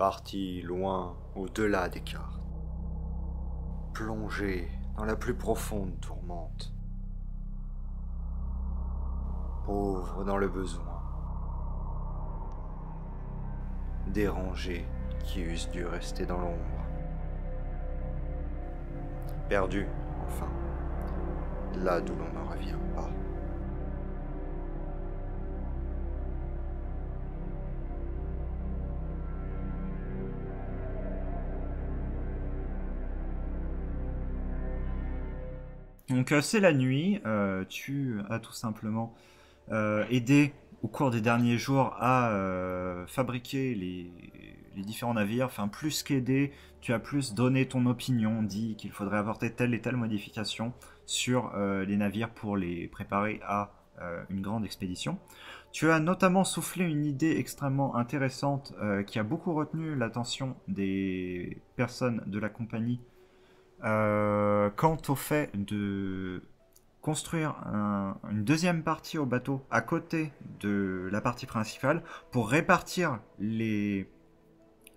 parti loin au-delà des cartes, plongé dans la plus profonde tourmente, pauvre dans le besoin, dérangé qui eussent dû rester dans l'ombre, perdu, enfin, là d'où l'on ne revient pas. Donc c'est la nuit, tu as tout simplement aidé au cours des derniers jours à fabriquer les différents navires, enfin plus qu'aider, tu as plus donné ton opinion, dit qu'il faudrait apporter telle et telle modification sur les navires pour les préparer à une grande expédition. Tu as notamment soufflé une idée extrêmement intéressante qui a beaucoup retenu l'attention des personnes de la compagnie quant au fait de construire une deuxième partie au bateau à côté de la partie principale pour répartir les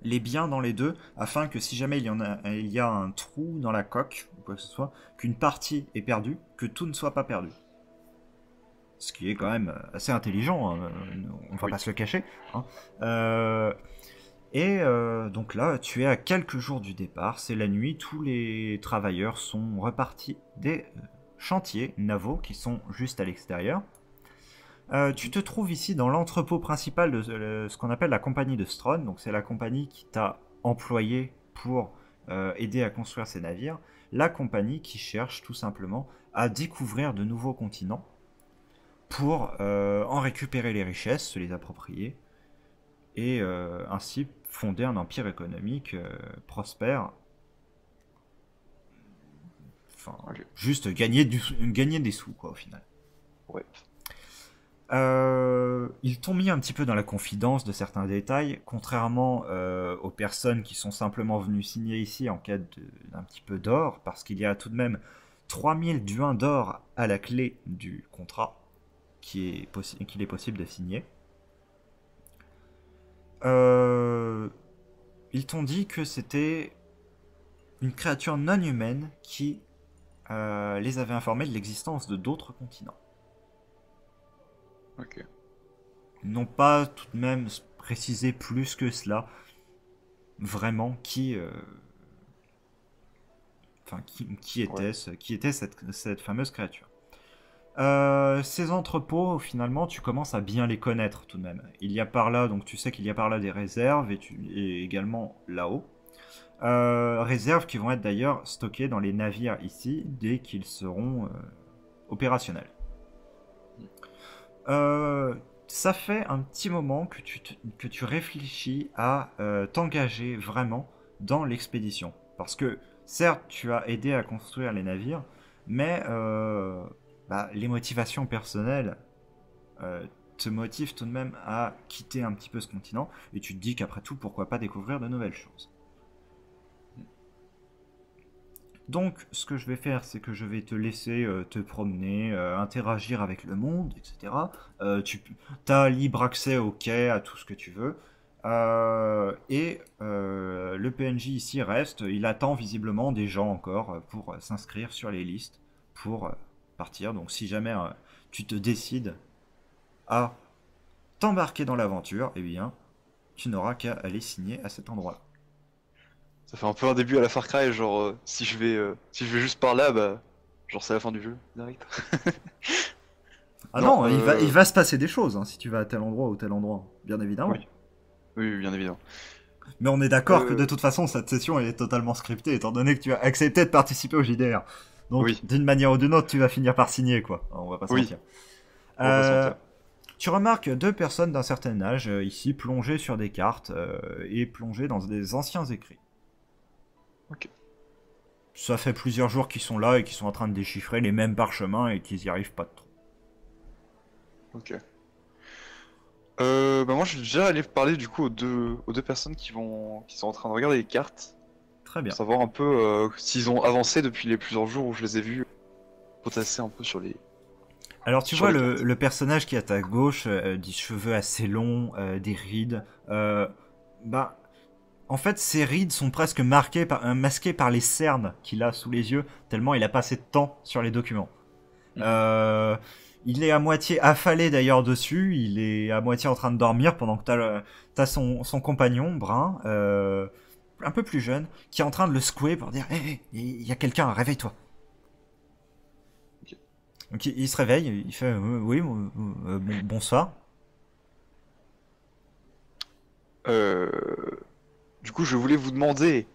biens dans les deux afin que si jamais il y a un trou dans la coque ou quoi que ce soit, qu'une partie est perdue, que tout ne soit pas perdu. Ce qui est quand même assez intelligent, hein, on va Oui. pas se le cacher. Hein. Donc là, tu es à quelques jours du départ, c'est la nuit, tous les travailleurs sont repartis des chantiers navaux qui sont juste à l'extérieur. Tu te trouves ici dans l'entrepôt principal de ce qu'on appelle la compagnie de Stron, donc c'est la compagnie qui t'a employé pour aider à construire ces navires, la compagnie qui cherche tout simplement à découvrir de nouveaux continents pour en récupérer les richesses, se les approprier et ainsi fonder un empire économique prospère. Enfin, Ok. juste gagner des sous, quoi, au final. Ouais. Ils t'ont mis un petit peu dans la confidence de certains détails, contrairement aux personnes qui sont simplement venues signer ici en quête d'un petit peu d'or, parce qu'il y a tout de même 3000 duins d'or à la clé du contrat qu'il est possible de signer. Ils t'ont dit que c'était une créature non humaine qui les avait informés de l'existence de d'autres continents. Ok. Ils n'ont pas tout de même précisé plus que cela, vraiment, Ouais. qui était cette fameuse créature. Ces entrepôts, finalement, tu commences à bien les connaître tout de même. Il y a par là, donc tu sais qu'il y a par là des réserves et également là-haut. Réserves qui vont être d'ailleurs stockées dans les navires ici dès qu'ils seront opérationnels. Ça fait un petit moment que tu réfléchis à t'engager vraiment dans l'expédition. Parce que certes, tu as aidé à construire les navires, mais les motivations personnelles te motivent tout de même à quitter un petit peu ce continent. Et tu te dis qu'après tout, pourquoi pas découvrir de nouvelles choses. Donc, ce que je vais faire, c'est que je vais te laisser te promener, interagir avec le monde, etc. Tu as libre accès au quai, à tout ce que tu veux. Le PNJ ici reste, il attend visiblement des gens encore pour s'inscrire sur les listes, pour partir. Donc, si jamais tu te décides à t'embarquer dans l'aventure, eh bien, tu n'auras qu'à aller signer à cet endroit-là. Ça fait un peu un début à la Far Cry, genre si je vais juste par là, bah genre c'est la fin du jeu, direct. Ah Non, non, il va se passer des choses hein, si tu vas à tel endroit ou tel endroit, bien évidemment. oui, oui, bien évidemment. Mais on est d'accord que de Euh, toute façon, cette session est totalement scriptée, étant donné que tu as accepté de participer au JDR. Donc, oui, d'une manière ou d'une autre, tu vas finir par signer, quoi. On va pas se oui, mentir. on va pas se Euh, mentir. Tu remarques deux personnes d'un certain âge, ici, plongées sur des cartes et plongées dans des anciens écrits. Ok, Ça fait plusieurs jours qu'ils sont là et qu'ils sont en train de déchiffrer les mêmes parchemins et qu'ils y arrivent pas trop. ok. Bah moi je vais déjà aller parler du coup aux deux personnes qui sont en train de regarder les cartes, Très pour bien. savoir un peu s'ils ont avancé depuis les plusieurs jours où je les ai vus potasser un peu Alors tu sur vois les cartes. le personnage qui est à ta gauche, des cheveux assez longs, des rides. Bah En fait, ses rides sont presque masquées par les cernes qu'il a sous les yeux, tellement il a passé de temps sur les documents. Il est à moitié affalé d'ailleurs dessus, il est à moitié en train de dormir pendant que t'as son compagnon, brun, un peu plus jeune, qui est en train de le secouer pour dire Hé, il y a quelqu'un, réveille-toi. Ok. Donc il se réveille, il fait Oui, bonsoir. Du coup, je voulais vous demander.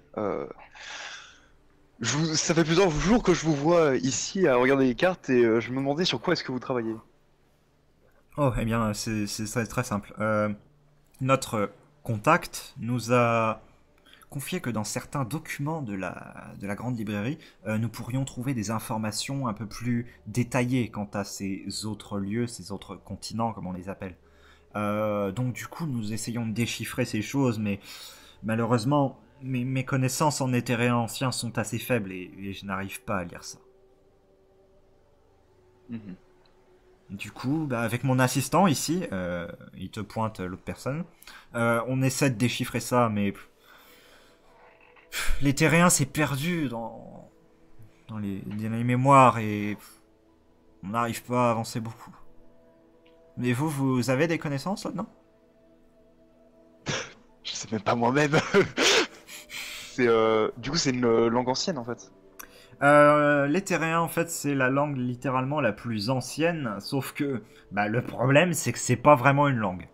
Ça fait plusieurs jours que je vous vois ici à regarder les cartes et je me demandais sur quoi est-ce que vous travaillez. Oh, eh bien, c'est très simple. Notre contact nous a confié que dans certains documents de la grande librairie, nous pourrions trouver des informations un peu plus détaillées quant à ces autres lieux, ces autres continents, comme on les appelle. Donc du coup, nous essayons de déchiffrer ces choses, mais malheureusement, mes connaissances en éthérien ancien sont assez faibles et je n'arrive pas à lire ça. Mhm. Du coup, avec mon assistant ici, il te pointe l'autre personne, on essaie de déchiffrer ça, mais l'éthérien s'est perdu dans les mémoires et on n'arrive pas à avancer beaucoup. Mais vous avez des connaissances là-dedans? Je sais même pas moi-même. Du coup, c'est une langue ancienne en fait. L'éthérien, en fait, c'est la langue littéralement la plus ancienne, sauf que le problème, c'est que c'est pas vraiment une langue.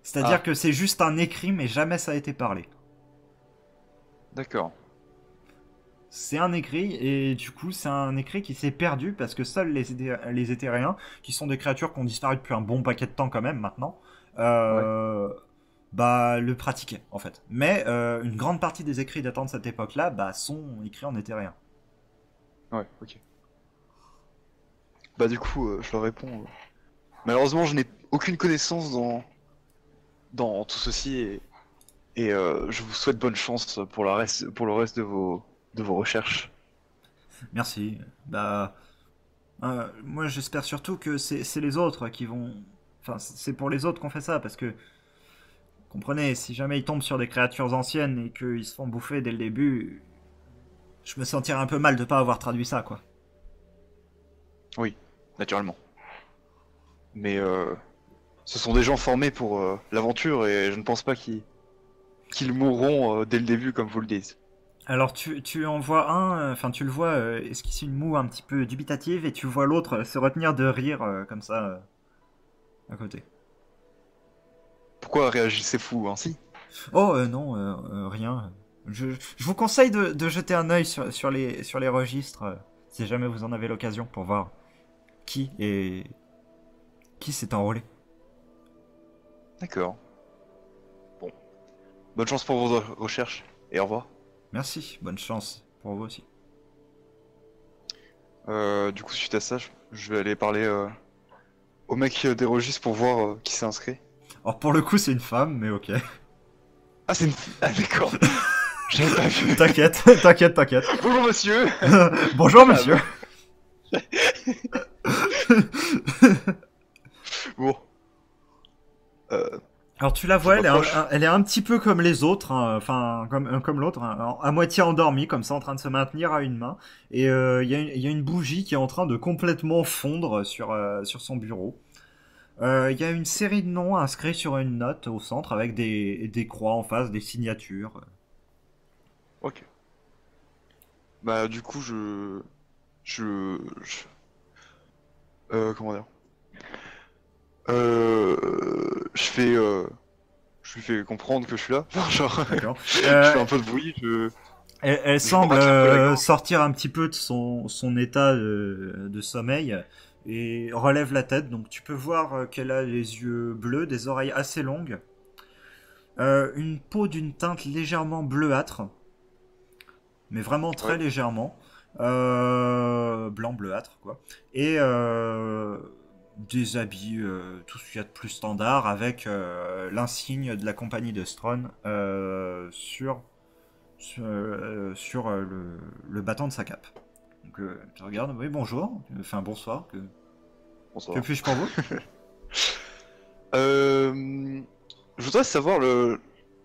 C'est-à-dire Ah. que c'est juste un écrit, mais jamais ça a été parlé. D'accord. C'est un écrit, et du coup, c'est un écrit qui s'est perdu parce que seuls les éthériens, qui sont des créatures qui ont disparu depuis un bon paquet de temps quand même maintenant, Ouais. le pratiquaient en fait. Mais une grande partie des écrits datant de cette époque-là sont écrits en éthérien. Ouais, ok. Bah du coup, je leur réponds. Malheureusement, je n'ai aucune connaissance dans tout ceci et je vous souhaite bonne chance pour le reste de vos recherches. Merci. Moi j'espère surtout que c'est les autres qui vont... Enfin, c'est pour les autres qu'on fait ça, parce que, comprenez, si jamais ils tombent sur des créatures anciennes et qu'ils se font bouffer dès le début, je me sentirais un peu mal de pas avoir traduit ça, quoi. Oui, naturellement. Mais ce sont des gens formés pour l'aventure et je ne pense pas qu'ils mourront dès le début comme vous le dites. Alors tu en vois un, enfin tu le vois esquisser une moue un petit peu dubitative et tu vois l'autre se retenir de rire comme ça à côté. Pourquoi réagissez-vous ainsi? Oh non, rien. Je vous conseille de jeter un œil sur les registres si jamais vous en avez l'occasion pour voir qui s'est enrôlé. D'accord. Bon. Bonne chance pour vos recherches et au revoir. Merci, bonne chance pour vous aussi. Du coup, suite à ça, je vais aller parler au mec des registres pour voir qui s'est inscrit. Alors pour le coup c'est une femme, mais ok. Ah, c'est une... Ah, d'accord. J'avais pas vu. T'inquiète, t'inquiète. Bonjour, monsieur. Bonjour monsieur. Bon. Alors tu la vois, Je m'approche. elle est un petit peu comme les autres, hein, enfin comme l'autre, hein, à moitié endormie, comme ça en train de se maintenir à une main. Et il y a une bougie qui est en train de complètement fondre sur son bureau. Il y a une série de noms inscrits sur une note au centre avec des croix en face, des signatures. Ok. Bah, du coup, je... comment dire? Je fais... Je lui fais comprendre que je suis là. Enfin, genre, D'accord. je fais un peu de bruit, Elle je me semble racle un peu la gorge. sortir un petit peu de son état de sommeil et relève la tête. Donc tu peux voir qu'elle a les yeux bleus, des oreilles assez longues, une peau d'une teinte légèrement bleuâtre, mais vraiment très Ouais. légèrement, blanc bleuâtre quoi, et des habits tout ce qu'il y a de plus standard avec l'insigne de la compagnie de Stron sur le battant de sa cape. Donc tu regardes, oui bonjour, enfin bonsoir, que Bonsoir. puis-je pour vous? Je voudrais savoir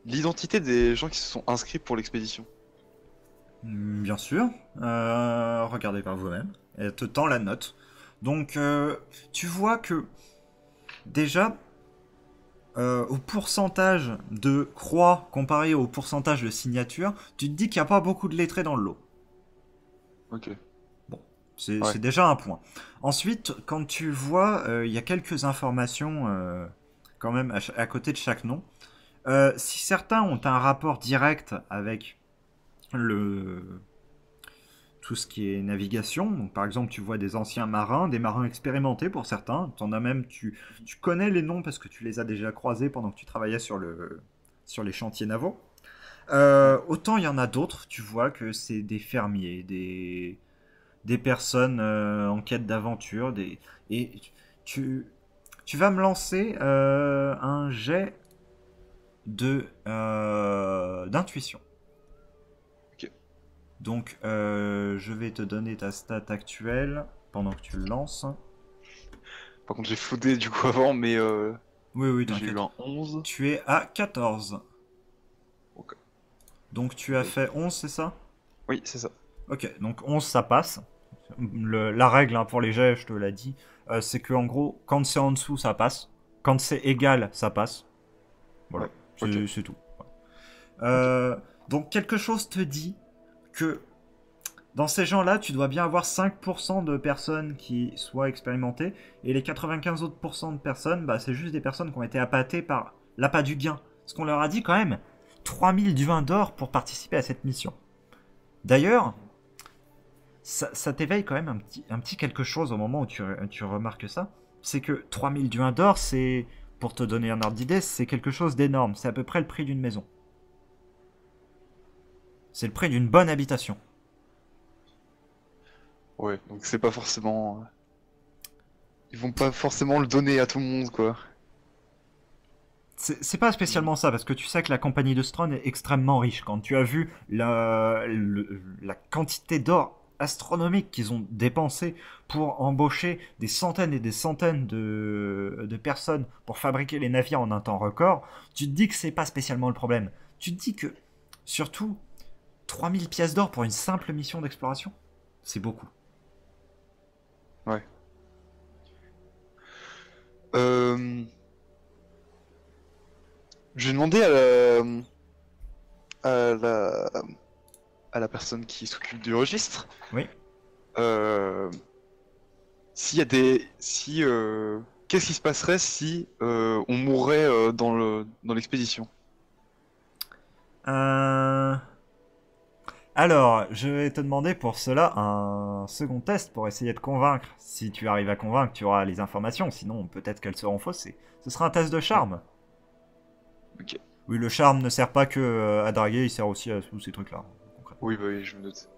l'identité des gens qui se sont inscrits pour l'expédition? Bien sûr. Regardez par vous-même. Elle te tend la note. Donc, tu vois que déjà, au pourcentage de croix comparé au pourcentage de signature, tu te dis qu'il n'y a pas beaucoup de lettrés dans le lot. Ok. Bon, c'est Ouais. c'est déjà un point. Ensuite, quand tu vois, il y a quelques informations quand même à côté de chaque nom. Si certains ont un rapport direct avec le tout ce qui est navigation, donc par exemple tu vois des anciens marins, des marins expérimentés pour certains, t'en as même, tu connais les noms parce que tu les as déjà croisés pendant que tu travaillais sur les chantiers navaux. Ouais. Autant il y en a d'autres, tu vois que c'est des fermiers, des personnes en quête d'aventure, et tu, tu vas me lancer un jet d'intuition. Ok. Donc, je vais te donner ta stat actuelle pendant que tu le lances. Par contre, j'ai floudé du coup avant, mais Oui, oui, j'ai eu t'inquiète. un 11. Tu es à 14. Ok. Donc, tu as fait 11, c'est ça? Oui, c'est ça. Ok, donc 11, ça passe. La règle hein, pour les jets, je te l'ai dit, c'est que en gros, quand c'est en dessous, ça passe. Quand c'est égal, ça passe. Voilà, Ouais. Ok. c'est tout. Ok. Donc, quelque chose te dit que dans ces gens-là, tu dois bien avoir 5% de personnes qui soient expérimentées, et les 95 autres pourcents de personnes, bah, c'est juste des personnes qui ont été appâtées par l'appât du gain. Parce qu'on leur a dit quand même 3000 duins d'or pour participer à cette mission. D'ailleurs, ça t'éveille quand même un petit quelque chose au moment où tu remarques ça. C'est que 3000 duins d'or, c'est, pour te donner un ordre d'idée, c'est quelque chose d'énorme. C'est à peu près le prix d'une maison. C'est le prix d'une bonne habitation. Ouais. Donc c'est pas forcément. Ils vont pas forcément le donner à tout le monde, quoi. C'est pas spécialement ça, parce que tu sais que la compagnie de Stron est extrêmement riche. Quand tu as vu la quantité d'or astronomique qu'ils ont dépensé pour embaucher des centaines et des centaines de personnes pour fabriquer les navires en un temps record, tu te dis que c'est pas spécialement le problème. Tu te dis que, surtout, 3000 pièces d'or pour une simple mission d'exploration, c'est beaucoup. Ouais. Euh... Je vais demander à la, à la personne qui s'occupe du registre Oui. euh, s'il y a si qu'est-ce qui se passerait si on mourrait dans l'expédition? Euh... Alors, je vais te demander pour cela un second test pour essayer de convaincre. Si tu arrives à convaincre, tu auras les informations, sinon peut-être qu'elles seront faussées. Ce sera un test de charme. Ok. Oui, le charme ne sert pas que à draguer, il sert aussi à tous ces trucs-là. Oui, bah oui, je me doute.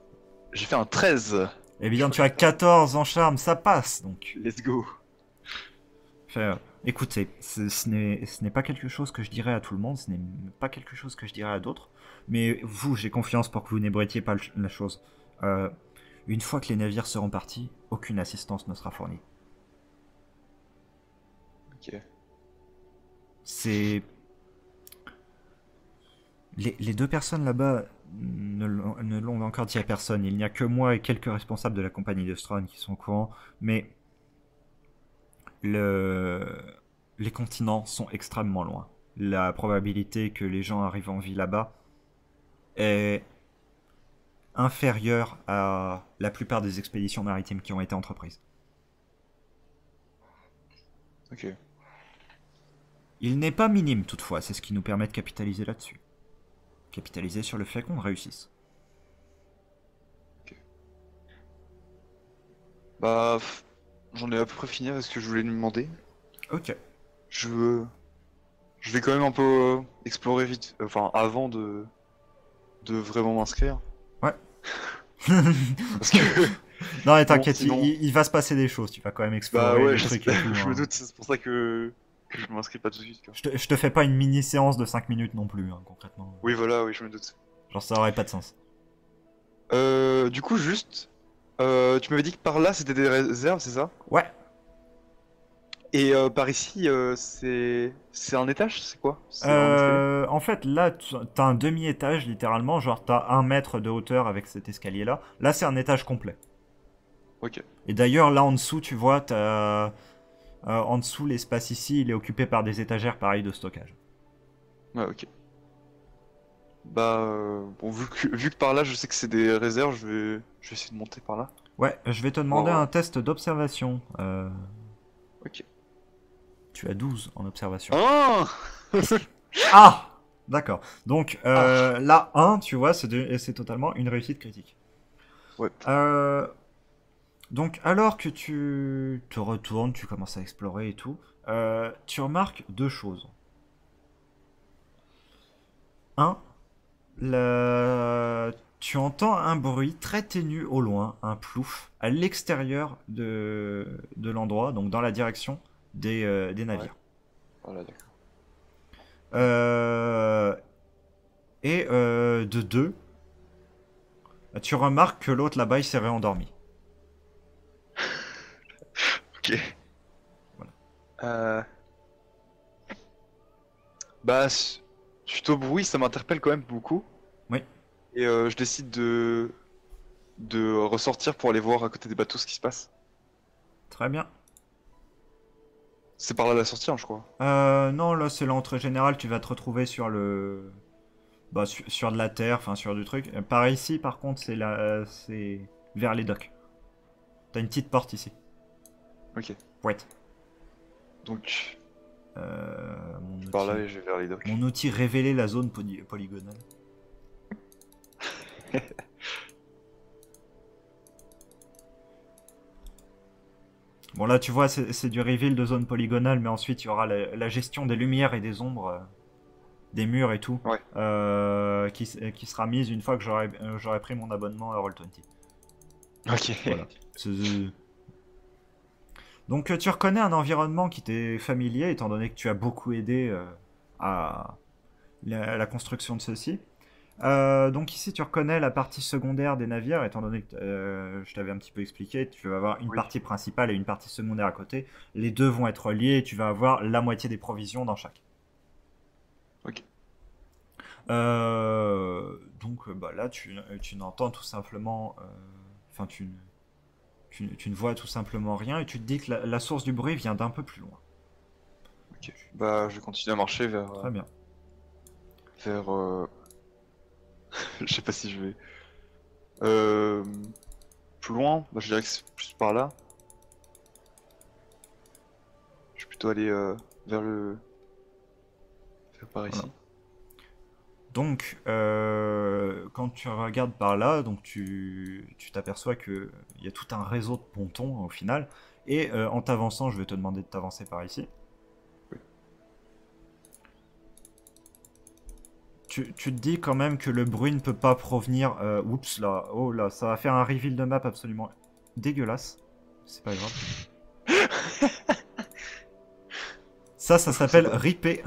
J'ai fait un 13. Eh Je bien, crois tu que as c'est ça. 14 en charme, ça passe donc. Let's go. Écoutez, ce n'est pas quelque chose que je dirais à tout le monde, ce n'est pas quelque chose que je dirais à d'autres, mais vous, j'ai confiance pour que vous n'ébruitiez pas la chose. Euh, une fois que les navires seront partis, aucune assistance ne sera fournie. Ok. C'est les deux personnes là-bas ne l'ont encore dit à personne. Il n'y a que moi et quelques responsables de la compagnie de Stron qui sont au courant, mais le... les continents sont extrêmement loin. La probabilité que les gens arrivent en vie là-bas est inférieure à la plupart des expéditions maritimes qui ont été entreprises. Ok. Il n'est pas minime toutefois, c'est ce qui nous permet de capitaliser là-dessus. Capitaliser sur le fait qu'on réussisse. Bah, j'en ai à peu près fini avec ce que je voulais lui demander. Ok. Je, je vais quand même un peu explorer vite, enfin avant de vraiment m'inscrire, Ouais. parce que Non mais bon, t'inquiète, sinon, il va se passer des choses, tu vas quand même bah explorer ouais, les trucs et tout. je me Hein. doute, c'est pour ça que je m'inscris pas tout de suite, quoi. Je te fais pas une mini séance de 5 minutes non plus, hein, concrètement. Oui, voilà, oui, je me doute. Genre ça aurait pas de sens. Du coup, juste, tu m'avais dit que par là c'était des réserves, c'est ça? Ouais. Et par ici, c'est un étage, c'est quoi? C'est un escalier? En fait, là, t'as un demi-étage, littéralement. Genre, t'as 1 mètre de hauteur avec cet escalier-là. Là, c'est un étage complet. Ok. Et d'ailleurs, là en dessous, tu vois, en dessous, l'espace ici, il est occupé par des étagères pareilles de stockage. Ouais, ok. Bah, bon, vu que par là, je sais que c'est des réserves, je vais essayer de monter par là. Ouais, je vais te Pour demander un test d'observation. Ok. Tu as 12 en observation. Ah! Ah! D'accord. Donc, Ah! là, 1, tu vois, c'est totalement une réussite critique. Ouais. Euh, donc, alors que tu te retournes, tu commences à explorer et tout, tu remarques 2 choses. Un, tu entends un bruit très ténu au loin, un plouf, à l'extérieur de l'endroit, donc dans la direction des Ouais. navires. Voilà, d'accord. Euh, et de 2, tu remarques que l'autre là-bas, il s'est réendormi. Ok. Voilà. Euh... Bah, suite au bruit, ça m'interpelle quand même beaucoup. Oui, Et je décide de ressortir pour aller voir à côté des bateaux ce qui se passe. très bien. C'est par là la sortie, hein, je crois. Non, là, c'est l'entrée générale, tu vas te retrouver sur le... Bah, sur de la terre, enfin sur du truc. Par ici, par contre, c'est vers les docks. T'as une petite porte ici. Ok. Ouais. Donc, Mon par outil. là et je vais vers les docks. Mon outil révélait la zone polygonale. Bon, là, tu vois, c'est du reveal de zone polygonale, mais ensuite, il y aura la gestion des lumières et des ombres, des murs et tout, Ouais. qui sera mise une fois que j'aurai pris mon abonnement à Roll20. Ok. Voilà. Donc, tu reconnais un environnement qui t'est familier, étant donné que tu as beaucoup aidé à la construction de ceci. Donc ici, tu reconnais la partie secondaire des navires, étant donné que je t'avais un petit peu expliqué, tu vas avoir une Oui. partie principale et une partie secondaire à côté. Les deux vont être reliés et tu vas avoir la moitié des provisions dans chaque. Ok. Donc bah, là, tu n'entends tout simplement... Enfin, tu ne vois tout simplement rien et tu te dis que la source du bruit vient d'un peu plus loin. Ok. Bah, je vais continuer à marcher Très bien. vers je sais pas si je vais. Euh... Plus loin, bah, je dirais que c'est plus par là. Je vais plutôt aller vers vers par Voilà. ici. Donc, quand tu regardes par là, donc tu t'aperçois qu'il y a tout un réseau de pontons au final. Et en t'avançant, je vais te demander de t'avancer par ici. Oui. Tu te dis quand même que le bruit ne peut pas provenir. Oups là, oh là, ça va faire un reveal de map absolument dégueulasse. C'est pas grave. Ça s'appelle ripper.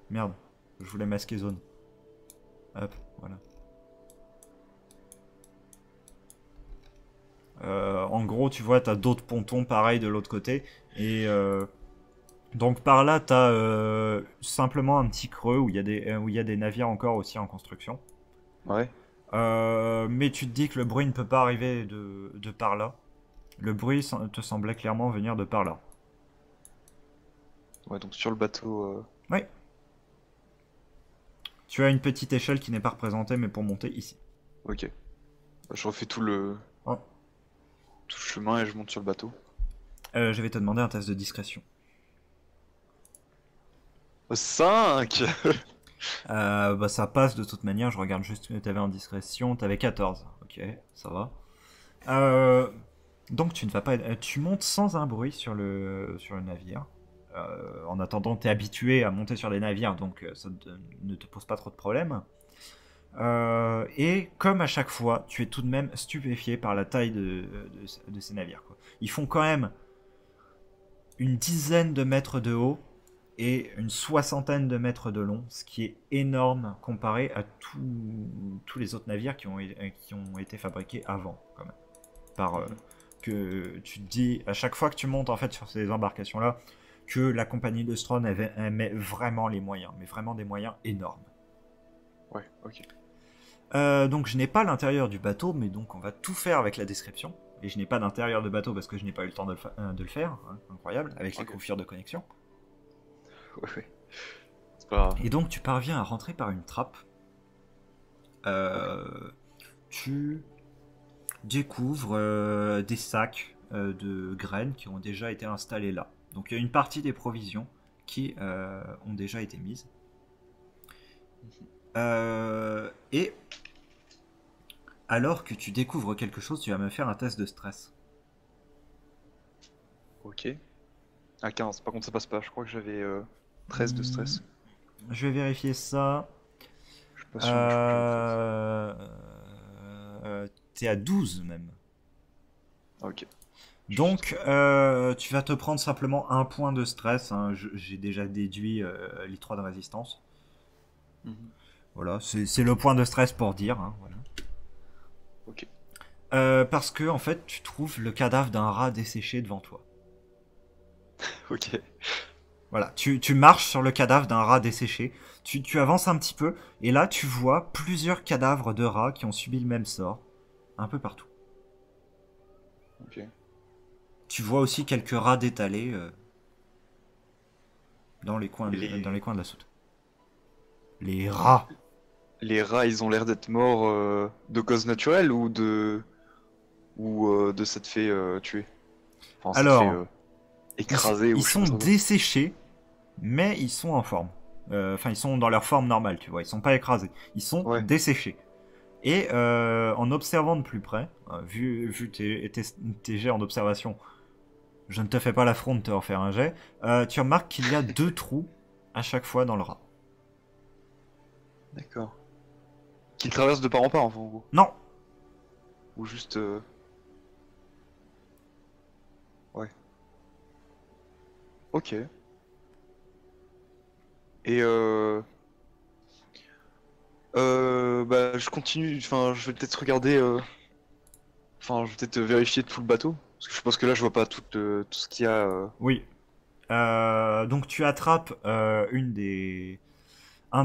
Merde, je voulais masquer zone. Hop, voilà. En gros, tu vois, t'as d'autres pontons pareils de l'autre côté. Et donc par là, t'as simplement un petit creux où il y a des navires encore aussi en construction. Ouais. Mais tu te dis que le bruit ne peut pas arriver de par là. Le bruit te semblait clairement venir de par là. Ouais, donc sur le bateau. Oui. Tu as une petite échelle qui n'est pas représentée, mais pour monter ici. Ok. Bah, je refais Oh. tout le chemin et je monte sur le bateau. Je vais te demander un test de discrétion. 5. Bah ça passe de toute manière, je regarde juste que t'avais en discrétion, t'avais 14. Ok, ça va. Donc tu ne vas pas... Tu montes sans un bruit sur le navire. En attendant, t'es habitué à monter sur des navires, donc ne te pose pas trop de problèmes. Et comme à chaque fois, tu es tout de même stupéfié par la taille de ces navires, quoi. Ils font quand même une dizaine de mètres de haut et une soixantaine de mètres de long, ce qui est énorme comparé à tous les autres navires qui ont été fabriqués avant, quand même, que tu te dis à chaque fois que tu montes en fait sur ces embarcations-là que la compagnie de Stron elle met vraiment les moyens, mais vraiment des moyens énormes. Ouais, ok. Donc je n'ai pas l'intérieur du bateau, mais donc on va tout faire avec la description. Et je n'ai pas d'intérieur de bateau parce que je n'ai pas eu le temps de le faire, hein, incroyable, avec les Ok. coupures de connexion. Ouais, ouais. C'est pas... Et donc tu parviens à rentrer par une trappe. Tu découvres des sacs de graines qui ont déjà été installés là. Donc il y a une partie des provisions qui ont déjà été mises. Et alors que tu découvres quelque chose, tu vas me faire un test de stress. Ok. À 15, par contre ça passe pas, je crois que j'avais 13 de stress. Je vais vérifier ça. Je suis pas sûr, mais je crois que j'avais 13. T'es à 12 même. Ok. Donc, tu vas te prendre simplement un point de stress, hein. J'ai déjà déduit les 3 de résistance. Mhm. Voilà, c'est le point de stress pour dire, hein, voilà. Ok. Parce que, en fait, tu trouves le cadavre d'un rat desséché devant toi. Ok. Voilà, tu marches sur le cadavre d'un rat desséché, tu avances un petit peu, et là, tu vois plusieurs cadavres de rats qui ont subi le même sort, un peu partout. Ok. Tu vois aussi quelques rats d'étalés dans les coins Et dans les les... coins de la soute. Les rats. les rats, ils ont l'air d'être morts de cause naturelle ou de s'être fait tuer. Enfin, s'être fait Alors, écraser ils ou je sais pas sont trop quoi. desséchés, mais ils sont en forme. Enfin, ils sont dans leur forme normale, tu vois. Ils sont pas écrasés. Ils sont Ouais. desséchés. Et en observant de plus près, vu tes jets en observation, je ne te fais pas l'affront de te refaire un jet, tu remarques qu'il y a 2 trous à chaque fois dans le rat. D'accord. Qu'ils traversent de part en part, enfin, en gros. Non. Ou juste... Ouais. Ok. Et bah, je continue, enfin, je vais peut-être regarder, enfin, je vais peut-être vérifier tout le bateau, parce que je pense que là, je vois pas tout ce qu'il y a. Oui. Donc tu attrapes un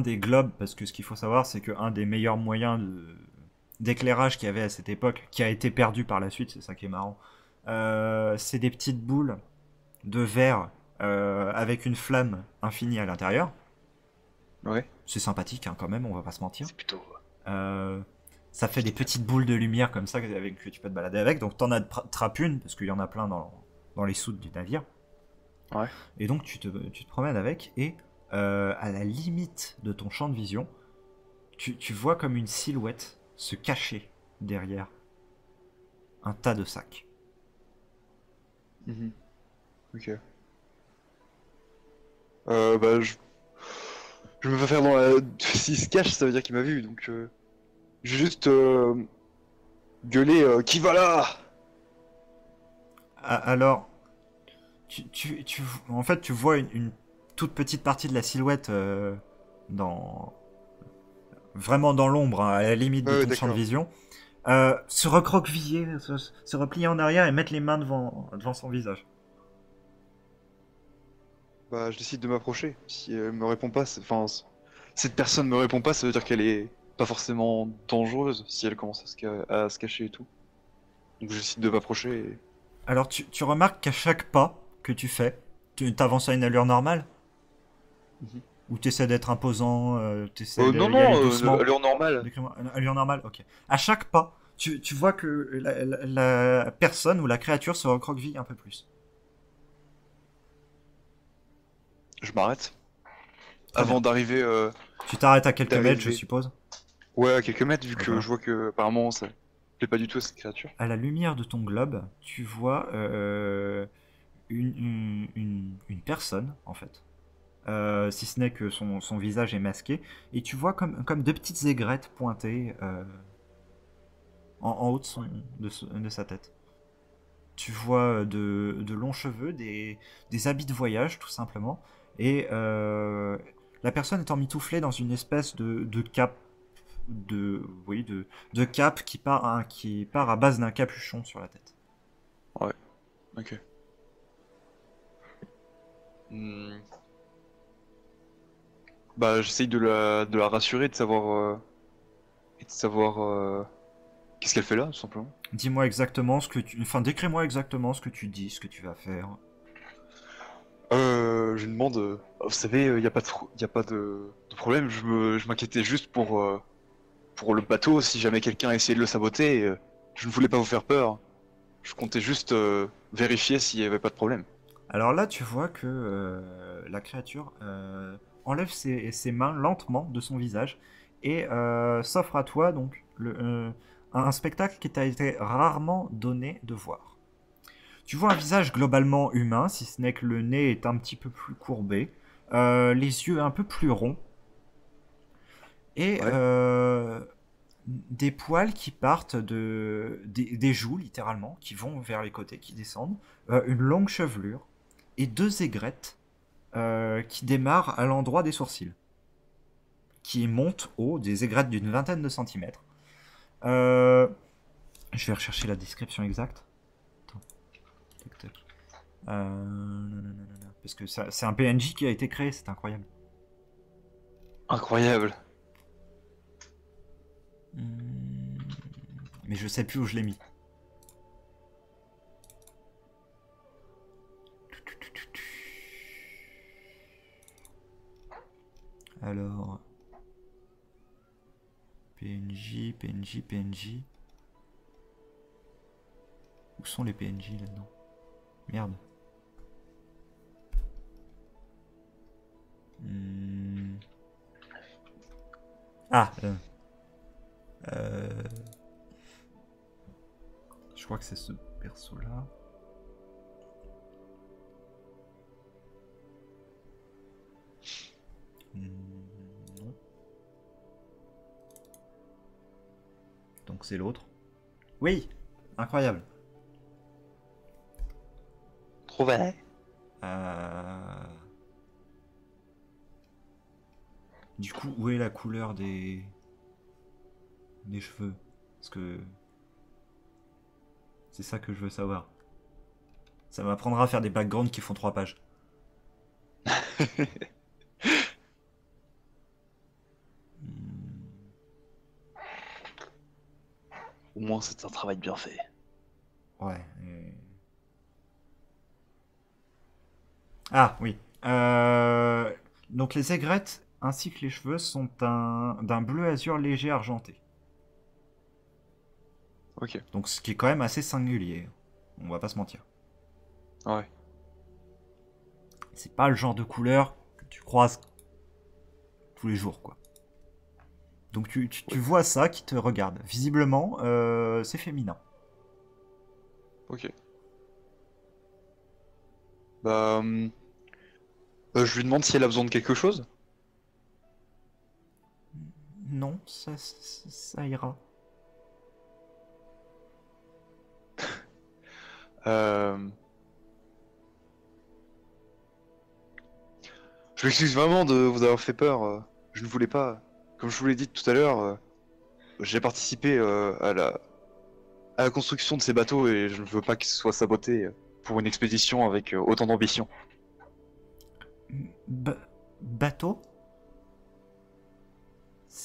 des globes, parce que ce qu'il faut savoir, c'est qu'un des meilleurs moyens d'éclairage qu'il y avait à cette époque, qui a été perdu par la suite, c'est ça qui est marrant, c'est des petites boules de verre avec une flamme infinie à l'intérieur. Ouais. C'est sympathique, hein, quand même, on va pas se mentir. C'est plutôt Euh, Ça fait des petites boules de lumière comme ça que tu peux te balader avec. Donc t'en attrapes une, parce qu'il y en a plein dans les soutes du navire. Ouais. Et donc tu te promènes avec, et à la limite de ton champ de vision, tu vois comme une silhouette se cacher derrière un tas de sacs. Mhm. Ok. Bah, je me fais faire dans la... S'il se cache, ça veut dire qu'il m'a vu, donc... Je vais juste gueuler qui va là? Alors, en fait, tu vois une toute petite partie de la silhouette dans, vraiment dans l'ombre, hein, à la limite de Ouais, ton champ de d'accord. vision, se recroqueviller, se replier en arrière et mettre les mains devant son visage. Bah, je décide de m'approcher. Si elle me répond pas, enfin, cette personne me répond pas, ça veut dire qu'elle est pas forcément dangereuse si elle commence à se cacher et tout. Donc je décide de m'approcher et... Alors, tu remarques qu'à chaque pas que tu fais, tu t'avances à une allure normale, Mhm. ou tu essaies d'être imposant, tu essaies Non, d'y aller non, doucement. allure normale. Allure normale, ok. À chaque pas, tu vois que la personne ou la créature se recroqueville un peu plus. Je m'arrête. Très bien. Avant d'arriver... Tu t'arrêtes à quelques mètres, je d'arriver... suppose. Ouais, à quelques mètres, vu que Voilà. je vois que apparemment ça plaît pas du tout à cette créature. À la lumière de ton globe, tu vois une personne, en fait. Si ce n'est que son visage est masqué. Et tu vois comme 2 petites aigrettes pointées en haut de sa tête. Tu vois de longs cheveux, des habits de voyage, tout simplement. Et la personne est emmitouflée dans une espèce de cape. Oui, de cape qui part à base d'un capuchon sur la tête. Ok. Hmm. Bah, j'essaye de la rassurer, et de savoir qu'est-ce qu'elle fait là, tout simplement. Dis-moi exactement ce que tu... Enfin, décris-moi exactement ce que tu dis, ce que tu vas faire. Je lui demande, vous savez, il y a pas y a pas de problème, je m'inquiétais juste pour le bateau, si jamais quelqu'un essayait de le saboter, je ne voulais pas vous faire peur. Je comptais juste vérifier s'il y avait pas de problème. Alors là, tu vois que la créature enlève ses mains lentement de son visage et s'offre à toi donc un spectacle qui t'a été rarement donné de voir. Tu vois un visage globalement humain, si ce n'est que le nez est un petit peu plus courbé, les yeux un peu plus ronds et Ouais. des poils qui partent des joues littéralement, qui vont vers les côtés, qui descendent, une longue chevelure et deux aigrettes qui démarrent à l'endroit des sourcils, qui montent haut, des aigrettes d'une vingtaine de centimètres. Je vais rechercher la description exacte. Attends. Tac, tac. Parce que c'est un PNJ qui a été créé, c'est incroyable. Incroyable. Mais je sais plus où je l'ai mis. Alors. PNJ, PNJ, PNJ. Où sont les PNJ là-dedans? Merde. Ah je crois que c'est ce perso-là. Non. Donc c'est l'autre. Oui, incroyable. Trouvé. Du coup, où est la couleur des cheveux? Parce que c'est ça que je veux savoir. Ça m'apprendra à faire des backgrounds qui font 3 pages. Au moins, c'est un travail bien fait. Ouais. Ah oui. Donc les aigrettes ainsi que les cheveux sont d'un bleu azur léger argenté. Ok. Donc ce qui est quand même assez singulier. On va pas se mentir. Ouais. C'est pas le genre de couleur que tu croises tous les jours, quoi. Donc tu vois ça qui te regarde. Visiblement, c'est féminin. Ok. Bah, je lui demande si elle a besoin de quelque chose. Non, ça ira. Euh... Je m'excuse vraiment de vous avoir fait peur. Je ne voulais pas. Comme je vous l'ai dit tout à l'heure, j'ai participé à la construction de ces bateaux et je ne veux pas qu'ils soient sabotés pour une expédition avec autant d'ambition. Ba- Bateau?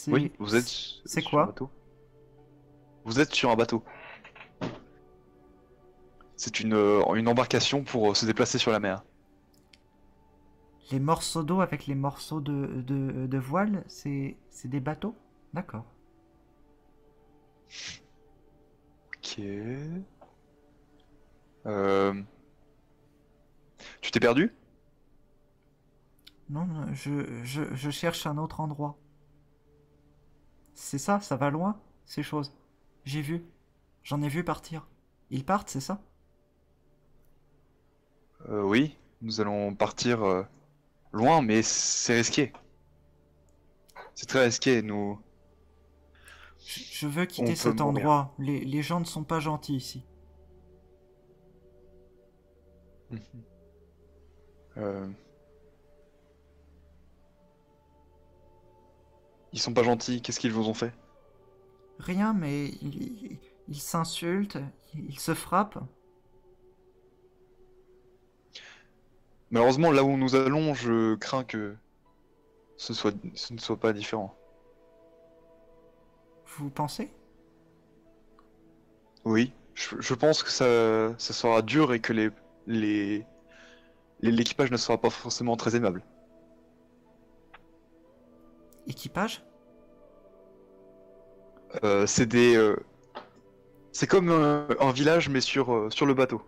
Oui, C'est vous êtes c'est sur un quoi? bateau. Vous êtes sur un bateau. C'est une embarcation pour se déplacer sur la mer. Les morceaux d'eau avec les morceaux de voile, c'est des bateaux? D'accord. Ok. Euh... Tu t'es perdu? Non, je cherche un autre endroit. C'est ça, ça va loin, ces choses. J'ai vu. J'en ai vu partir. Ils partent, c'est ça? Oui, nous allons partir loin, mais c'est risqué. C'est très risqué, nous... Je veux On quitter peut cet mourir. endroit. Les gens ne sont pas gentils ici. Mhm. Euh, Ils sont pas gentils, qu'est-ce qu'ils vous ont fait? Rien, mais ils s'insultent, ils se frappent. Malheureusement, là où nous allons, je crains que ce ne soit pas différent. Vous pensez? Oui, je pense que ça sera dur et que l'équipage ne sera pas forcément très aimable. Équipage? C'est c'est comme un village mais sur le bateau.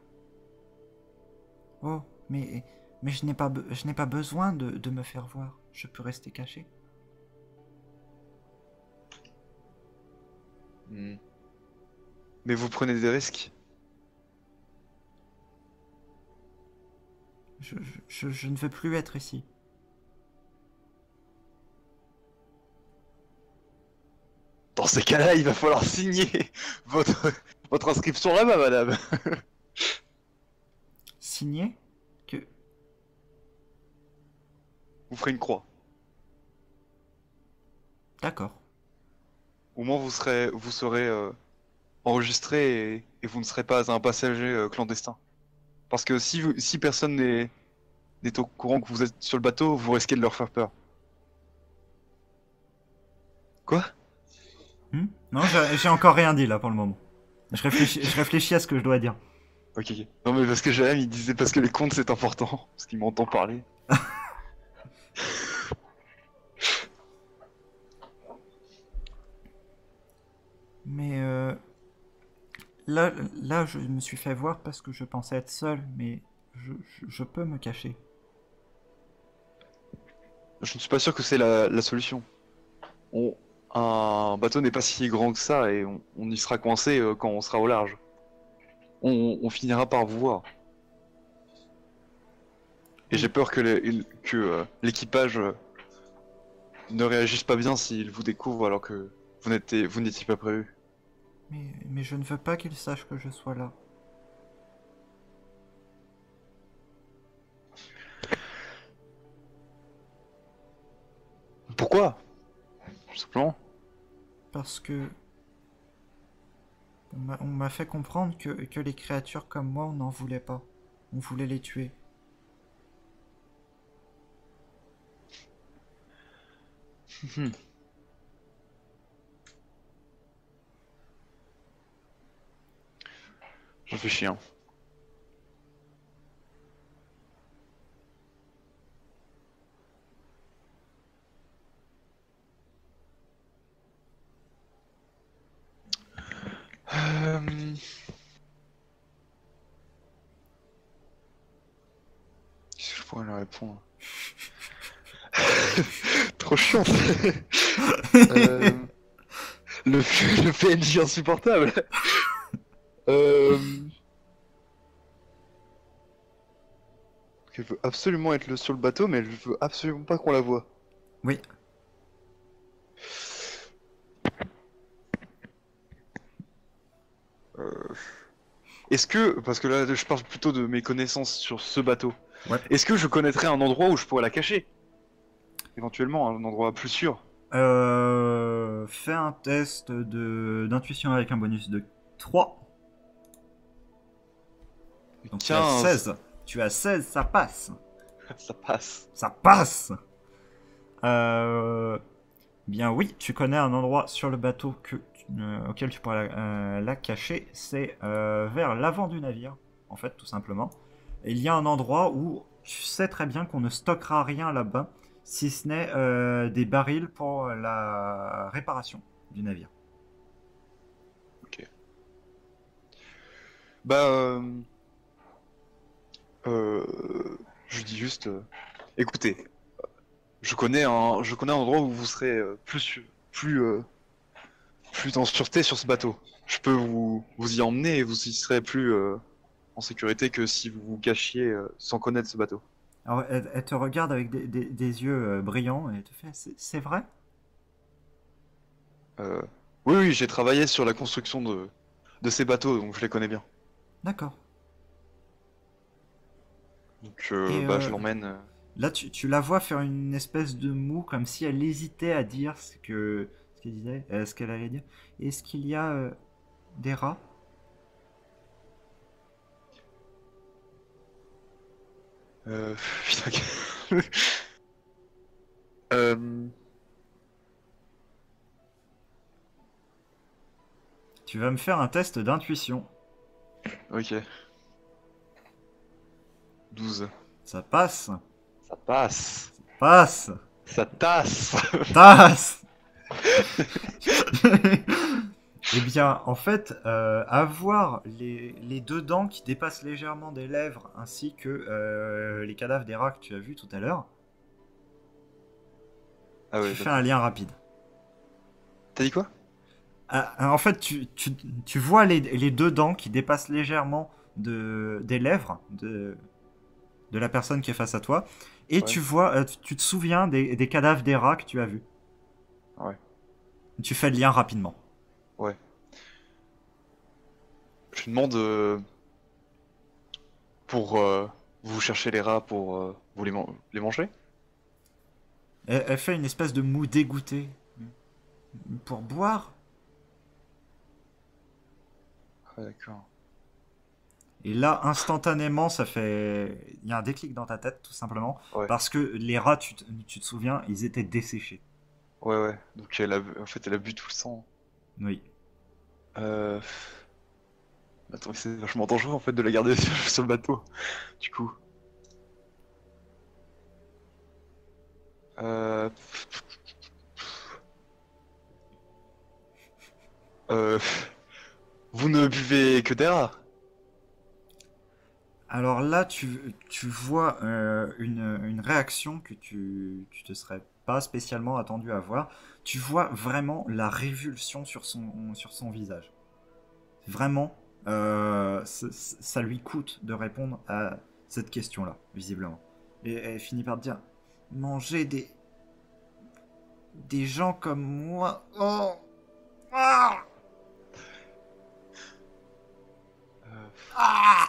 Oh, mais je n'ai pas besoin de me faire voir. Je peux rester caché. Hmm. Mais vous prenez des risques. Je ne veux plus être ici. Dans ces cas-là, il va falloir signer votre, votre inscription là-bas, madame. Signé? Que... Vous ferez une croix. D'accord. Au moins, vous serez enregistré et vous ne serez pas un passager clandestin. Parce que si personne n'est au courant que vous êtes sur le bateau, vous risquez de leur faire peur. Quoi? Non, j'ai encore rien dit là pour le moment. Je réfléchis à ce que je dois dire. Ok, ok. Non mais parce que Jaëm il disait parce que les comptes c'est important, parce qu'il m'entend parler. Mais là, je me suis fait voir parce que je pensais être seul, mais je peux me cacher. Je ne suis pas sûr que c'est la solution. On, un bateau n'est pas si grand que ça et on y sera coincé quand on sera au large. On finira par vous voir. Et j'ai peur que l'équipage ne réagisse pas bien s'il vous découvre alors que vous n'étiez pas prévu. Mais je ne veux pas qu'il sache que je sois là. Pourquoi? Tout simplement. Parce que on m'a fait comprendre que les créatures comme moi, on n'en voulait pas. On voulait les tuer. Je réfléchis, hein. Euh, Qu'est-ce que je pourrais leur répondre? Trop chiant. Euh, le PNJ insupportable. Euh... Elle veut absolument être sur le bateau, mais elle veut absolument pas qu'on la voie. Oui. Est-ce que, parce que là je parle plutôt de mes connaissances sur ce bateau, Ouais. est-ce que je connaîtrais un endroit où je pourrais la cacher? Éventuellement, un endroit plus sûr. Fais un test d'intuition avec un bonus de 3. Donc tu as 15, 16. Tu as 16, ça passe. ça passe. Ça passe. Bien oui, tu connais un endroit sur le bateau auquel tu pourrais la cacher. C'est vers l'avant du navire, en fait, tout simplement. Et il y a un endroit où tu sais très bien qu'on ne stockera rien là-bas, si ce n'est des barils pour la réparation du navire. Ok. Bah, je dis juste, écoutez, je connais un endroit où vous serez plus en sûreté sur ce bateau. Je peux vous y emmener et vous y serez plus en sécurité que si vous vous cachiez sans connaître ce bateau. Alors, elle te regarde avec des yeux brillants et te fait c'est vrai? Euh, oui, oui, j'ai travaillé sur la construction de ces bateaux, donc je les connais bien. D'accord. Donc, Et bah, je l'emmène. là, tu la vois faire une espèce de moue, comme si elle hésitait à dire ce qu'elle disait, ce qu'elle allait dire. Est-ce qu'il y a des rats? Putain. euh... Tu vas me faire un test d'intuition. Ok. 12. Ça passe. Ça passe. Passe. Ça tasse. Tasse. Eh bien, en fait, avoir les deux dents qui dépassent légèrement des lèvres, ainsi que les cadavres des rats que tu as vus tout à l'heure, Ah ouais, tu fais d'accord. un lien rapide. T'as dit quoi? En fait, tu vois les deux dents qui dépassent légèrement des lèvres de la personne qui est face à toi, et Ouais. tu vois, tu te souviens des cadavres des rats que tu as vus. Ouais. Tu fais le lien rapidement. Ouais. Je lui demande pour vous cherchez les rats pour vous les manger? Elle fait une espèce de moue dégoûté. Pour boire. Ouais, d'accord. Et là, instantanément, ça fait. Il y a un déclic dans ta tête, tout simplement. Ouais. Parce que les rats, tu te souviens, ils étaient desséchés. Ouais, ouais. Donc en fait, elle a bu tout le sang. Oui. Euh... Attends, mais c'est vachement dangereux en fait de la garder sur le bateau. Du coup. Euh... Euh... Vous ne buvez que des rats? Alors là, tu vois une réaction que tu te serais pas spécialement attendu à voir. Tu vois vraiment la révulsion sur son visage. Vraiment, ça lui coûte de répondre à cette question-là, visiblement. Et elle finit par te dire, manger des gens comme moi. Oh, ah, Euh... ah.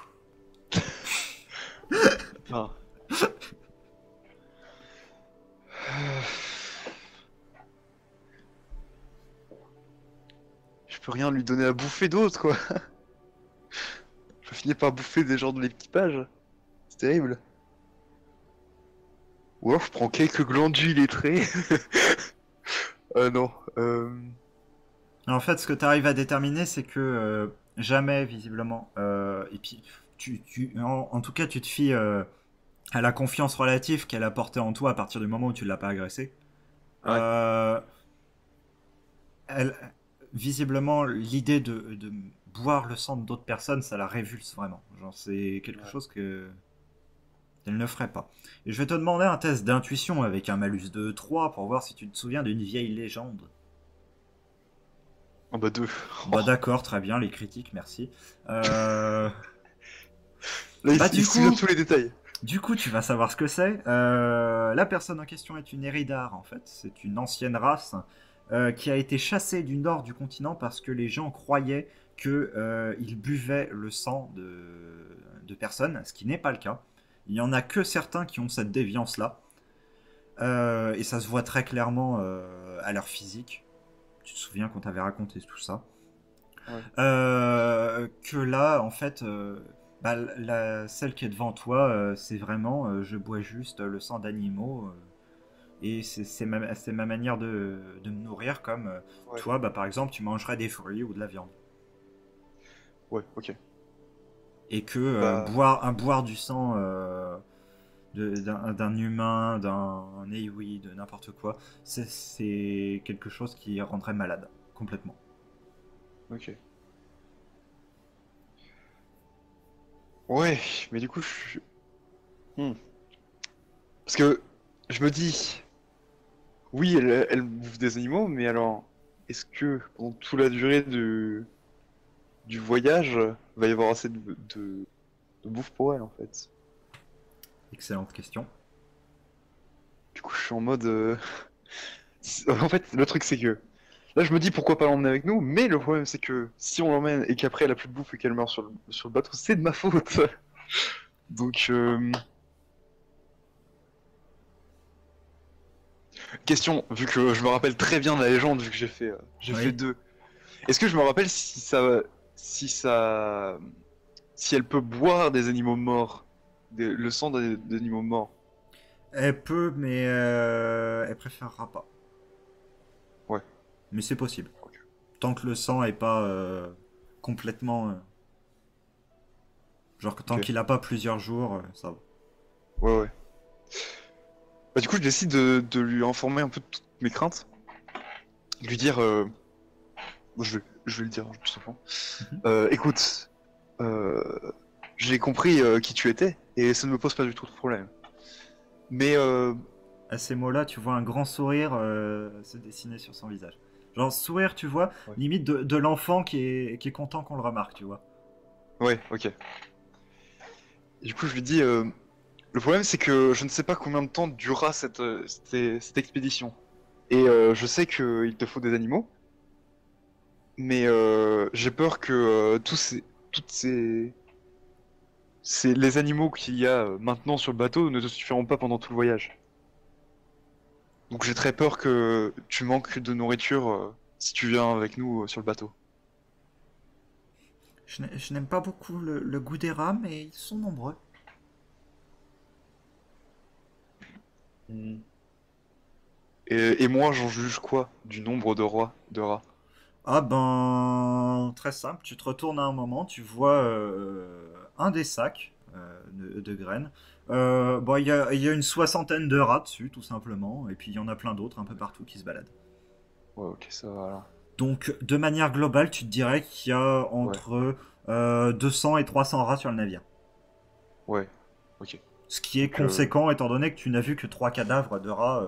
Ah. Je peux rien lui donner à bouffer d'autre, quoi. Je finis par bouffer des gens de l'équipage. C'est terrible. Ou alors je prends quelques glandules illettrées. Non. En fait, ce que tu arrives à déterminer, c'est que jamais, visiblement, et puis, en tout cas, tu te fies à la confiance relative qu'elle a portée en toi à partir du moment où tu ne l'as pas agressée. Ouais. Euh, elle, visiblement, l'idée de boire le sang d'autres personnes, ça la révulse vraiment. Genre, c'est quelque Ouais. chose que elle ne ferait pas. Et je vais te demander un test d'intuition avec un malus de 3 pour voir si tu te souviens d'une vieille légende. Oh bah deux. Bah d'accord, très bien, les critiques, merci. Euh, Là, Bah il du se souvient coup, de tous les détails. tu vas savoir ce que c'est. La personne en question est une Eridar, en fait. C'est une ancienne race qui a été chassée du nord du continent parce que les gens croyaient qu'ils buvaient le sang de personnes, ce qui n'est pas le cas. Il n'y en a que certains qui ont cette déviance-là. Et ça se voit très clairement à leur physique. Tu te souviens qu'on t'avait raconté tout ça. Ouais. Que là, en fait, bah, celle qui est devant toi, c'est vraiment je bois juste le sang d'animaux. Et c'est ma manière de me nourrir, comme Ouais. toi, bah, par exemple, tu mangerais des fruits ou de la viande. Ouais, ok. Et que Bah, boire du sang d'un humain, d'un Eowyn, de n'importe quoi, c'est quelque chose qui rendrait malade, complètement. ok. Ouais, mais du coup, Hmm. Parce que je me dis, oui, elle bouffe des animaux, mais alors, est-ce que pendant toute la durée du voyage, va y avoir assez de bouffe pour elle, en fait? Excellente question. Du coup, je suis en mode... En fait, le truc, c'est que... Là, je me dis pourquoi pas l'emmener avec nous, mais le problème, c'est que si on l'emmène et qu'après elle a plus de bouffe et qu'elle meurt sur le bateau, c'est de ma faute. Donc, question, vu que je me rappelle très bien de la légende, vu que j'ai fait Oui. deux. Est-ce que je me rappelle si ça, si elle peut boire des animaux morts? le sang d'animaux morts. Elle peut, mais elle préférera pas. Ouais. Mais c'est possible. Ok. Tant que le sang est pas complètement... genre que tant Ok. qu'il a pas plusieurs jours, ça va. Ouais, ouais. Bah, du coup, je décide de lui informer un peu de toutes mes craintes. Lui dire. Bon, je vais le dire, tout simplement. Mhm. Écoute, euh, j'ai compris qui tu étais, et ça ne me pose pas du tout de problème. Mais À ces mots-là, tu vois un grand sourire se dessiner sur son visage. Genre sourire, tu vois, ouais. limite de l'enfant qui est content qu'on le remarque, tu vois. Ouais, ok. Du coup, je lui dis, le problème c'est que je ne sais pas combien de temps durera cette expédition. Et je sais qu'il te faut des animaux, mais j'ai peur que toutes les animaux qu'il y a maintenant sur le bateau ne te suffiront pas pendant tout le voyage. Donc j'ai très peur que tu manques de nourriture si tu viens avec nous sur le bateau. Je n'aime pas beaucoup le goût des rats, mais ils sont nombreux. Hmm. Et moi, j'en juge quoi du nombre de rats? Ah ben, très simple, tu te retournes à un moment, tu vois un des sacs de graines. Bon, il y a une soixantaine de rats dessus, tout simplement, et puis il y en a plein d'autres un peu partout qui se baladent. Ouais, ok, ça va alors. Donc, de manière globale, tu te dirais qu'il y a Ouais, entre 200 et 300 rats sur le navire. ouais, ok. Ce qui est Donc, conséquent étant donné que tu n'as vu que 3 cadavres de rats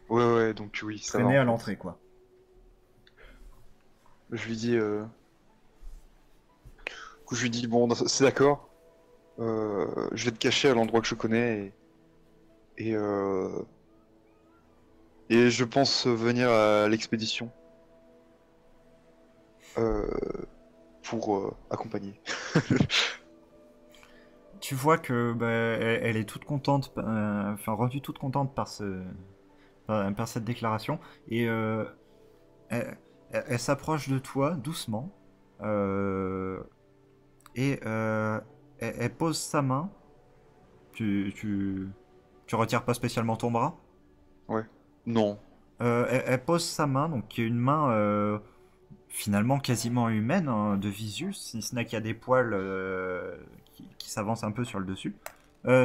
ouais, ouais, donc oui, ça va traînés en à fait. l'entrée, quoi. Je lui dis, du coup, je lui dis, bon, c'est d'accord, je vais te cacher à l'endroit que je connais et, euh, et je pense venir à l'expédition euh, pour accompagner. Tu vois que bah, elle est toute contente, enfin rendue toute contente par cette déclaration, et elle, elle s'approche de toi doucement, euh, et elle pose sa main. Tu retires pas spécialement ton bras. Ouais. Non. Elle pose sa main, donc qui est une main finalement quasiment humaine hein, de visu, si ce n'est qu'il y a des poils qui s'avancent un peu sur le dessus,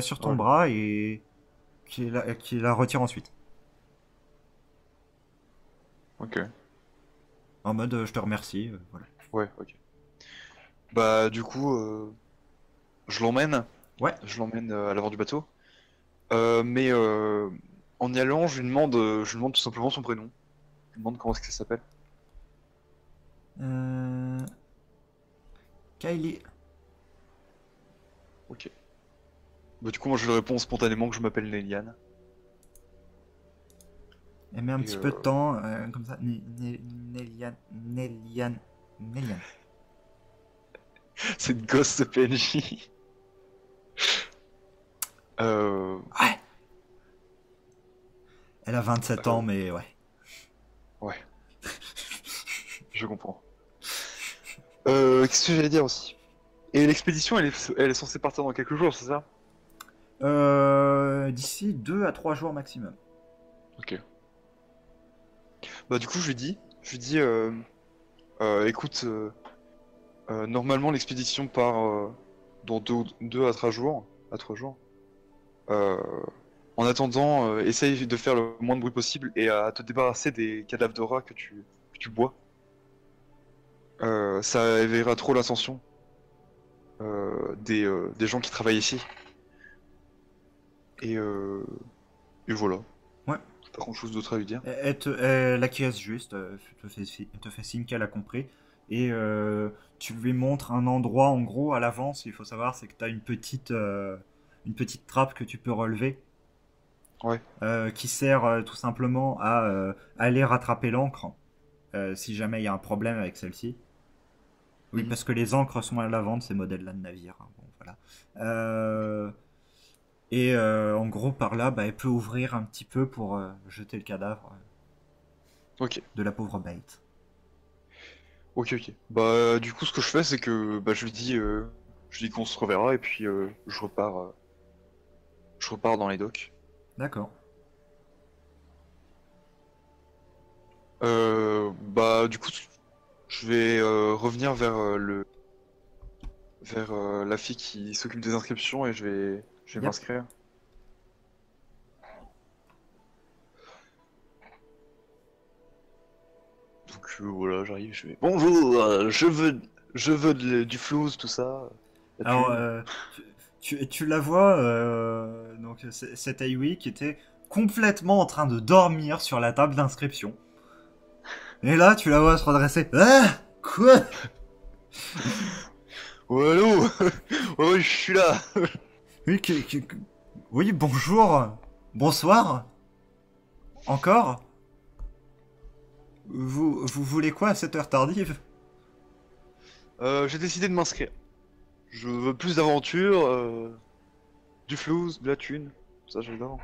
sur ton Ouais. bras et qui la retire ensuite. Ok. En mode je te remercie, voilà. Ouais, ok. Bah, du coup, je l'emmène. Ouais. Je l'emmène à l'avant du bateau. Mais en y allant, je lui demande tout simplement son prénom. Je lui demande comment est-ce que ça s'appelle. Euh, Kylie. Ok. Bah, du coup, moi, je lui réponds spontanément que je m'appelle Néliane. Elle met un Et petit peu de temps, comme ça. Néliane. Néliane. Néliane. c'est une gosse de PNJ. Euh, Ouais. Elle a 27 ans, euh, mais ouais. ouais, je comprends. Qu'est-ce que j'allais dire aussi? Et l'expédition, elle est censée partir dans quelques jours, c'est ça? D'ici 2 à 3 jours maximum. Ok. Bah, du coup, je lui dis, écoute, normalement, l'expédition part dans deux à 3 jours. À 3 jours. Euh, En attendant, essaye de faire le moins de bruit possible et à te débarrasser des cadavres de rats que tu bois. Ça éveillera trop l'attention des gens qui travaillent ici. Et, euh, et voilà. Ouais. Pas grand chose d'autre à lui dire. Elle acquiesce juste, te fait signe qu'elle a compris. Et tu lui montres un endroit, en gros, à l'avance. Ce qu'il faut savoir, c'est que tu as une petite trappe que tu peux relever, Ouais. qui sert tout simplement à aller rattraper l'encre, si jamais il y a un problème avec celle-ci. Oui, Mhm. parce que les encres sont à l'avant de ces modèles-là de navires, hein. Bon, voilà. Et en gros, par là, bah, elle peut ouvrir un petit peu pour jeter le cadavre Ok. de la pauvre bête. Ok, ok. Bah, du coup, ce que je fais, c'est que bah, je lui dis qu'on se reverra et puis je repars. je repars dans les docks. D'accord. Bah du coup, je vais revenir vers la fille qui s'occupe des inscriptions et je vais Yep. m'inscrire. Donc voilà, j'arrive, je vais. Bonjour, je veux du flouze, tout ça. La Alors, thune. tu la vois, donc cette Aiwi qui était complètement en train de dormir sur la table d'inscription. Et là, tu la vois se redresser. Ah, quoi? Oh allô. Oh, je suis là. Oui, oui, bonjour. Bonsoir. Encore? Vous voulez quoi à cette heure tardive? J'ai décidé de m'inscrire. Je veux plus d'aventure, du flouze, de la thune. Ça, j'adore.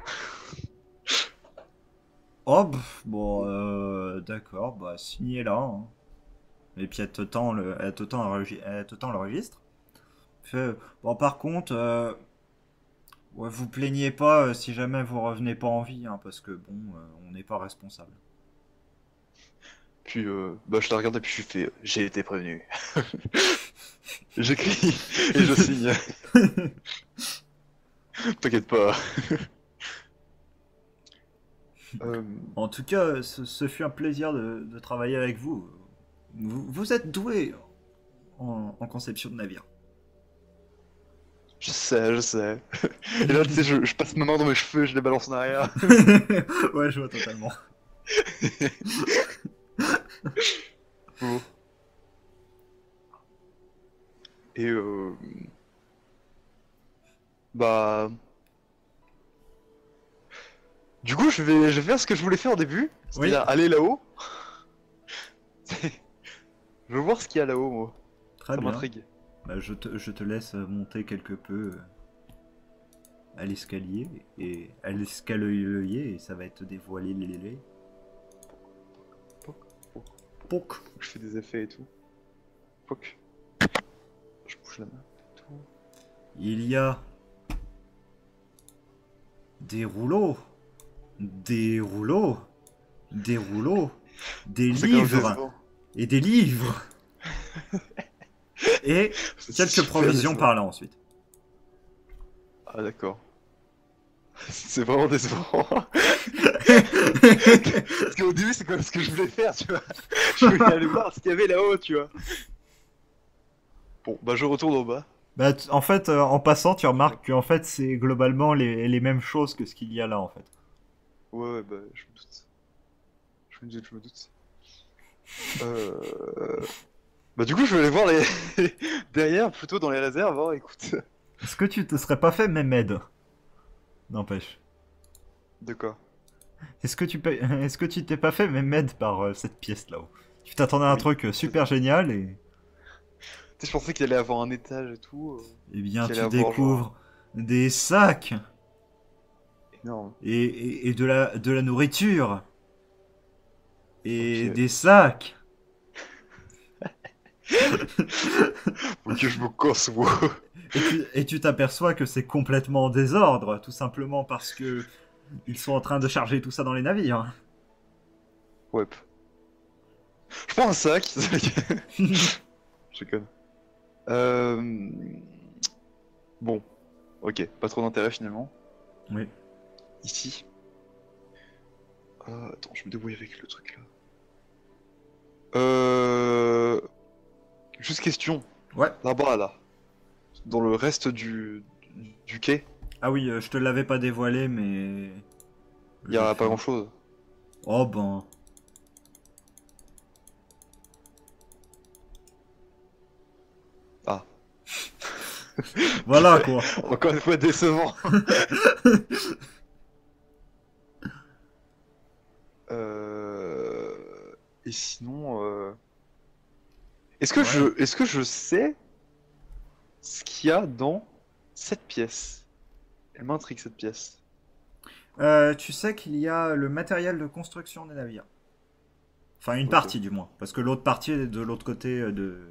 Oh, bon, d'accord, bah, signez là. Hein. Et puis elle te tend le registre. Fait, bon, par contre, ouais, vous plaignez pas si jamais vous revenez pas en vie, hein, parce que bon, on n'est pas responsable. Puis, bah, je la regarde et puis je fais, j'ai été prévenu. J'écris et je signe. T'inquiète pas. Euh, En tout cas, ce fut un plaisir de travailler avec vous. Vous êtes doué en conception de navire. je sais, je sais. Et là, tu sais, je passe ma main dans mes cheveux et je les balance en arrière. Ouais, je vois totalement. Bon. Et bah, du coup, je vais faire ce que je voulais faire au début, Oui, c'est-à-dire aller là-haut. Je veux voir ce qu'il y a là-haut, moi. très Ça bien. m'intrigue. Bah, je te laisse monter quelque peu à l'escalier et à l'escalier et ça va être dévoilé les. Poc, poc. Poc. Je fais des effets et tout. Poc. Je bouge la main. Tout. Il y a des rouleaux, des rouleaux, des rouleaux, des C'est quand même livres décevant. et des livres et C'est quelques super provisions décevant. par là ensuite. Ah d'accord. C'est vraiment décevant. Parce qu'au début, c'est comme ce que je voulais faire, tu vois. Je voulais aller voir ce qu'il y avait là-haut, tu vois. Bon, bah je retourne au bas. Bah, en fait, en passant, tu remarques que en fait, c'est globalement les mêmes choses que ce qu'il y a là en fait. Ouais, ouais, bah je me doute. Je me doute. Euh... Bah du coup, je vais aller voir les... derrière, plutôt dans les réserves, hein, écoute. Est-ce que tu te serais pas fait Mehmed? N'empêche. De quoi? Est-ce que tu t'es pas fait Mehmed par cette pièce là-haut? Tu t'attendais à un Oui. truc super génial et. Tu sais, je pensais qu'il allait avoir un étage et tout. Eh bien, Qu'il allait tu avoir découvres genre... des sacs énorme. et de la nourriture et Ok. des sacs. Faut que je me casse, moi. Et tu t'aperçois que c'est complètement en désordre, tout simplement parce que ils sont en train de charger tout ça dans les navires. Ouais. Je prends un sac. Je déconne. Euh... Bon. Ok. Pas trop d'intérêt finalement. Oui. Ici. Attends, je me débrouille avec le truc là. Juste question. Ouais. Là-bas, là. Dans le reste du quai, Ah oui, je te l'avais pas dévoilé, mais. il y a pas grand-chose. Oh ben. Ah. Voilà quoi. Encore une fois décevant. Et sinon, Ouais. est-ce que je sais ce qu'il y a dans cette pièce? Elle m'intrigue cette pièce. Tu sais qu'il y a le matériel de construction des navires. Enfin, une Ok. partie du moins. Parce que l'autre partie est de l'autre côté de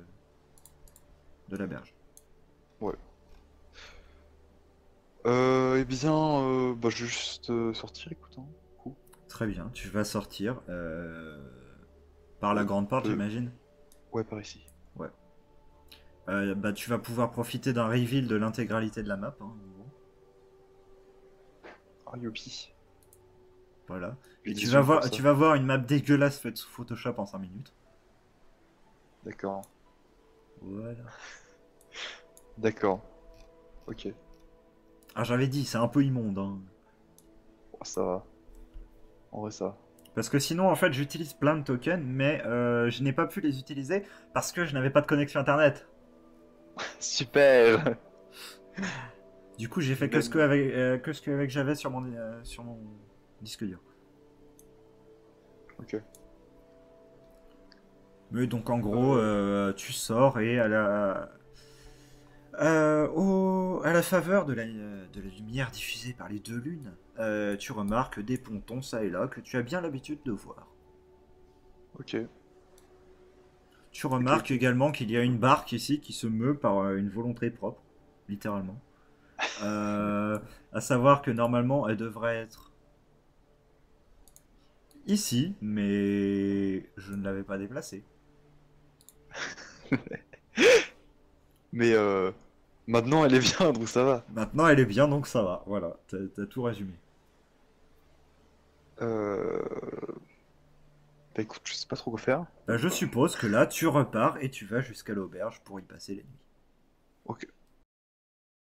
la berge. Ouais. Eh bien, bah, je vais juste sortir, écoute. Hein. Cool. Très bien, tu vas sortir par la grande porte, Euh, j'imagine. ouais, par ici. Ouais. Bah, tu vas pouvoir profiter d'un reveal de l'intégralité de la map, hein, en gros. Ah, youpi. Voilà. J'ai Et des yeux pour ça. tu vas voir une map dégueulasse faite sous Photoshop en 5 minutes. D'accord. Voilà. D'accord. Ok. Ah, j'avais dit, c'est un peu immonde, hein. Oh, ça va. En vrai, ça va. Parce que sinon, en fait, j'utilise plein de tokens, mais je n'ai pas pu les utiliser parce que je n'avais pas de connexion internet. Super. Du coup, j'ai fait Même. que ce que j'avais sur mon disque dur. Ok. Mais donc, en gros, tu sors et à la faveur de la lumière diffusée par les deux lunes, tu remarques des pontons ça et là que tu as bien l'habitude de voir. Ok. Tu Ok, remarques ok. également qu'il y a une barque ici qui se meut par une volonté propre, littéralement. Euh, à savoir que normalement elle devrait être ici, mais je ne l'avais pas déplacée. Mais maintenant, elle est bien, donc ça va. Maintenant elle est bien donc ça va, voilà, t'as tout résumé. Euh... Bah écoute, je sais pas trop quoi faire. Bah, je suppose que là tu repars et tu vas jusqu'à l'auberge pour y passer la nuit. Ok.